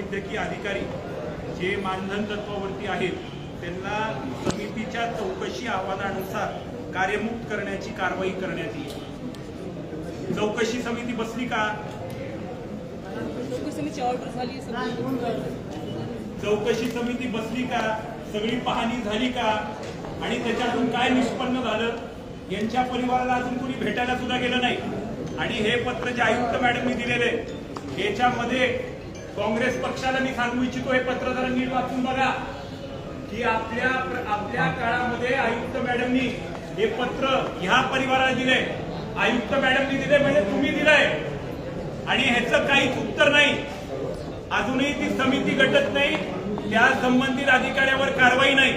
वैद्यकीय अधिकारी जे मानधन तत्वावरती आहेत त्यांना समितीच्या चौकशी अहवालानुसार कार्यमुक्त करण्याची कारवाई करण्यात येईल। चौकशी समिती बसली का? चौकशी समिती बसली का? सगळी पाहणी झाली का? आणि त्याच्यातून काय निष्पन्न झालं? यांच्या परिवाराला अजून कोणी भेटायला सुद्धा गेलं नाही। आणि हे पत्र जे आयुक्त मॅडमनी दिलेले याच्यामध्ये काँग्रेस पक्षाला मी सांगू इच्छितो, हे पत्र जरा नीट वाचून बघा की आपल्या काळामध्ये आयुक्त मॅडमनी हे पत्र ह्या परिवाराला दिले, आयुक्त मॅडमनी दिले म्हणजे तुम्ही दिलंय आणि ह्याचं काहीच उत्तर नाही। अजूनही ती समिती गटत नाही, त्या संबंधित अधिकाऱ्यावर कारवाई नाही।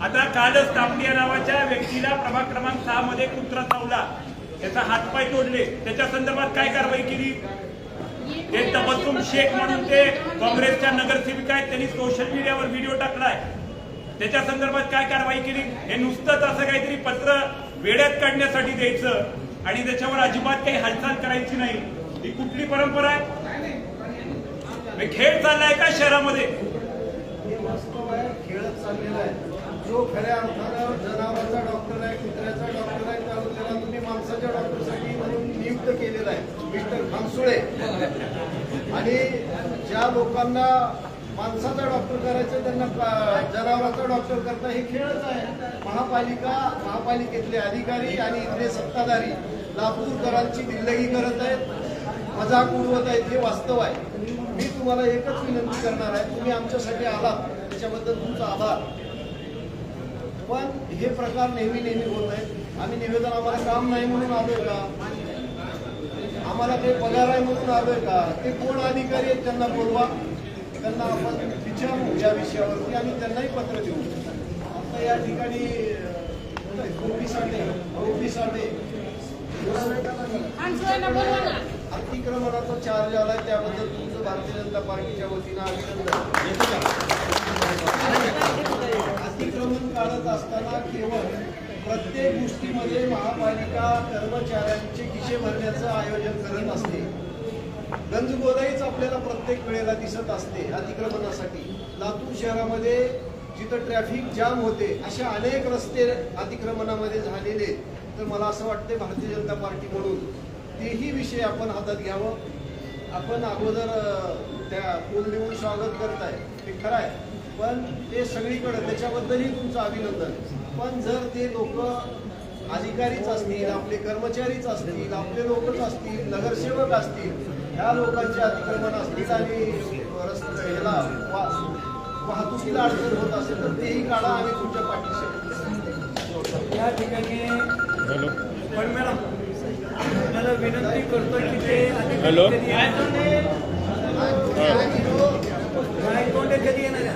आता कालच तापडिया नावाच्या व्यक्तीला प्रभाग क्रमांक 6 मध्ये कुत्रा चावला, त्याचा हातपाय तोडले, त्याच्या संदर्भात काय कारवाई केली? ते तबस्सुम शेख म्हणून ते काँग्रेसच्या नगरसेविका आहेत, त्यांनी सोशल मीडियावर व्हिडिओ टाकलाय, त्याच्या संदर्भात काय कारवाई केली? हे नुसतंच असं काहीतरी पत्र वेड्यात काढण्यासाठी द्यायचं आणि त्याच्यावर अजिबात काही हालचाल करायची नाही, ही कुठली परंपरा आहे? खेळ चाललाय का शहरामध्ये? खेळच चाललेला आहे। जो खऱ्या अर्थानं जनावरांचा डॉक्टर आहे, कुत्र्याचा डॉक्टर आहे, त्याला तुम्ही माणसाच्या डॉक्टरसाठी म्हणून नियुक्त केलेला आहे मिस्टर खामसुळे। आणि ज्या लोकांना माणसाचा डॉक्टर करायचं त्यांना जनावरांचा डॉक्टर करता, हे खेळच आहे। महापालिकेतले अधिकारी आणि इथले सत्ताधारी लातूरकरांची दिल्लगी करत आहेत, मजाक उडवत आहेत, हे वास्तव आहे। मी तुम्हाला एकच विनंती करणार आहे, तुम्ही आमच्यासाठी आलात त्याच्याबद्दल तुमचा आभार, पण हे प्रकार नेहमी होत आहेत। आम्ही निवेदन आम्हाला काम नाही म्हणून आलोय का? आम्हाला काही पगार आहे म्हणून आलोय का? ते कोण अधिकारी आहेत त्यांना बोलवा, त्यांना आपण विचारू या विषयावरती आणि त्यांनाही पत्र देऊ। आता या ठिकाणी अतिक्रमणाचा चार्ज आलाय, त्याबद्दल तुमचं भारतीय जनता पार्टीच्या वतीनं अभिनंदन। अतिक्रमण काढत असताना केवळ प्रत्येक गोष्टीमध्ये महापालिका कर्मचाऱ्यांचे खिशे भरण्याचं आयोजन करत असते। गंजगोदाईच आपल्याला प्रत्येक वेळेला दिसत असते अतिक्रमणासाठी। लातूर शहरामध्ये जिथं ट्रॅफिक जाम होते अशा अनेक रस्ते अतिक्रमणामध्ये झालेले, तर मला असं वाटते भारतीय जनता पार्टी म्हणून तेही विषय आपण हातात घ्यावं। आपण अगोदर त्या पूल देऊन स्वागत करताय, ते खरं आहे, पण ते सगळीकडे त्याच्याबद्दलही तुमचं अभिनंदन। पण जर ते लोक अधिकारीच असतील, आपले कर्मचारीच असतील, आपले लोकच असतील, नगरसेवक असतील, ह्या लोकांचे अतिक्रमण असतील आणि ह्याला वाहतुकीला अडचण होत असेल तर तेही काढा, आम्ही तुमच्या पाठीशी। या ठिकाणी पण मॅडम मला विनंती करतो की ते गायतोंडे कधी येणार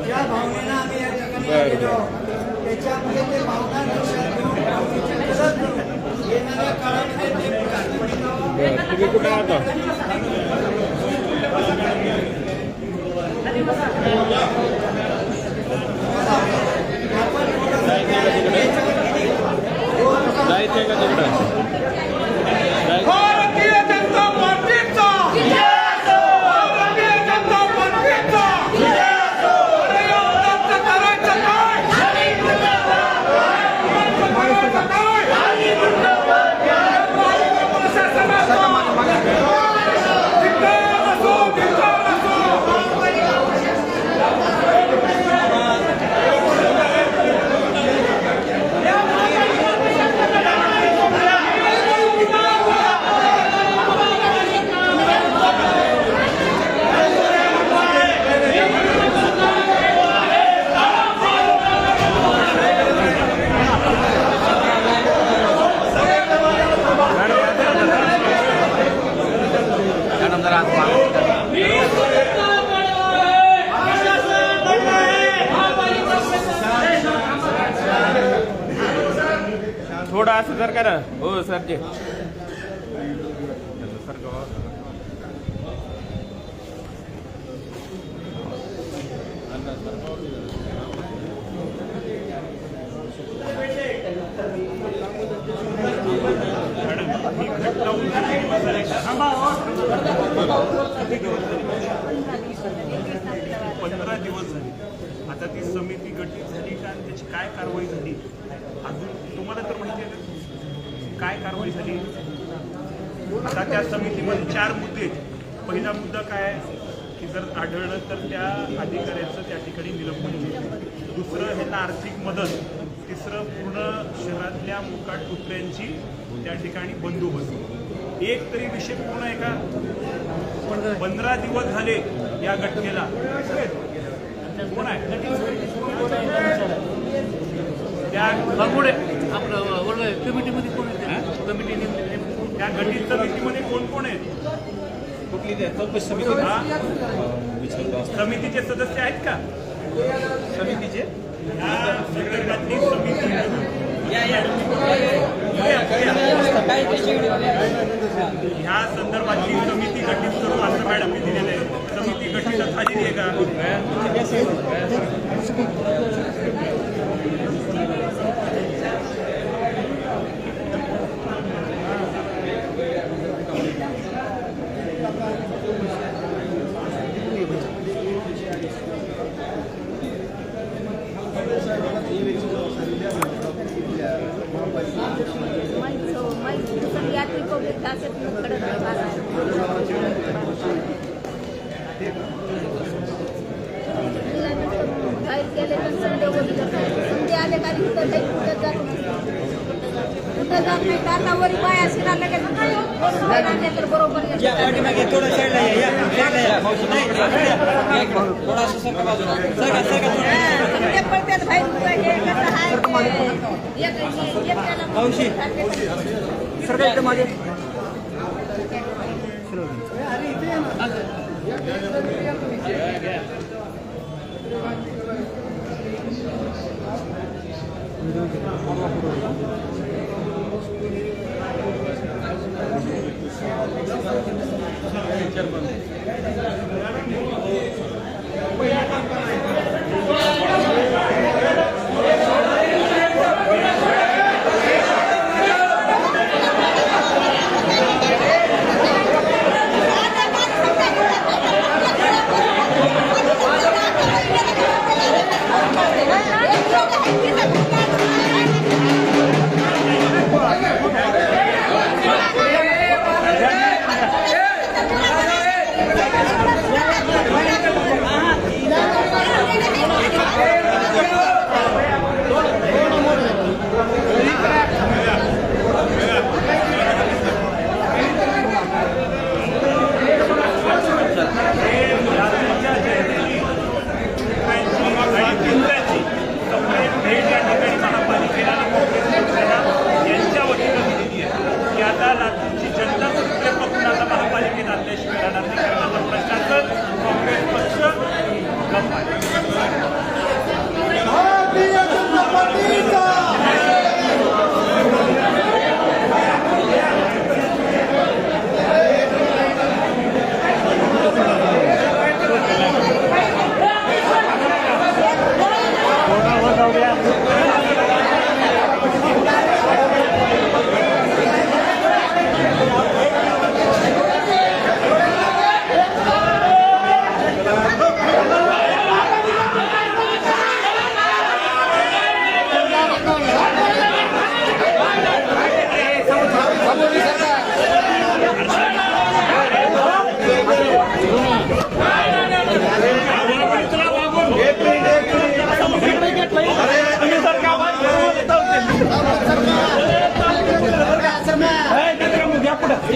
ज्या भावनेनं आम्ही या ठिकाणी आलेलो त्याच्यामध्ये ते भावना येणाऱ्या काळामध्ये ते कुठे जायचंय का तिकडं? थोडं असं जर करा हो सर जे ही घटना होऊन किती दिवस झाले? 15 दिवस झाले. आता ती समिती गठीत झाली का आणि त्याची काय कारवाई झाली अजून तुम्हाला तर माहिती आहे ना? काय कारवाई झाली? आता त्या समितीमध्ये 4 मुद्दे आहेत. पहिला मुद्दा काय आहे की जर आढळलं तर त्या अधिकाऱ्याचं त्या ठिकाणी निलंबन केलं. दुसरं ह्यांना आर्थिक मदत. तिसरं पूर्ण शहरातल्या मुकाट कुत्र्यांची त्या ठिकाणी बंदोबस्त. एक तरी विषय पूर्ण आहे का? 15 दिवस झाले या घटनेला. कोण आहे त्या कमिटीमध्ये कोण आहे? कमिटी त्या गठीत समितीमध्ये कोण कोण आहेत? कुठली चौकशी समिती हा? समितीचे सदस्य आहेत का? समितीचे या संदर्भातली समिती ह्या संदर्भातली समिती गठीत करू असं मॅडमने दिलेलं आहे. समिती गठीत झालेली आहे का? बरोबर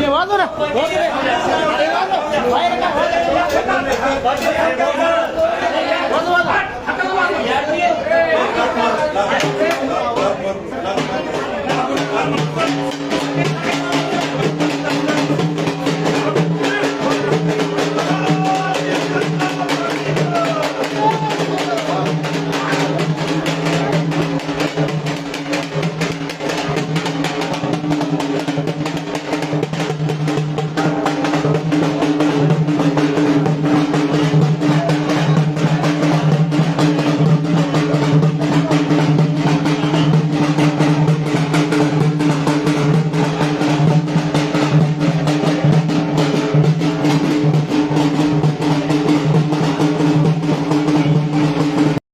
वाजव ना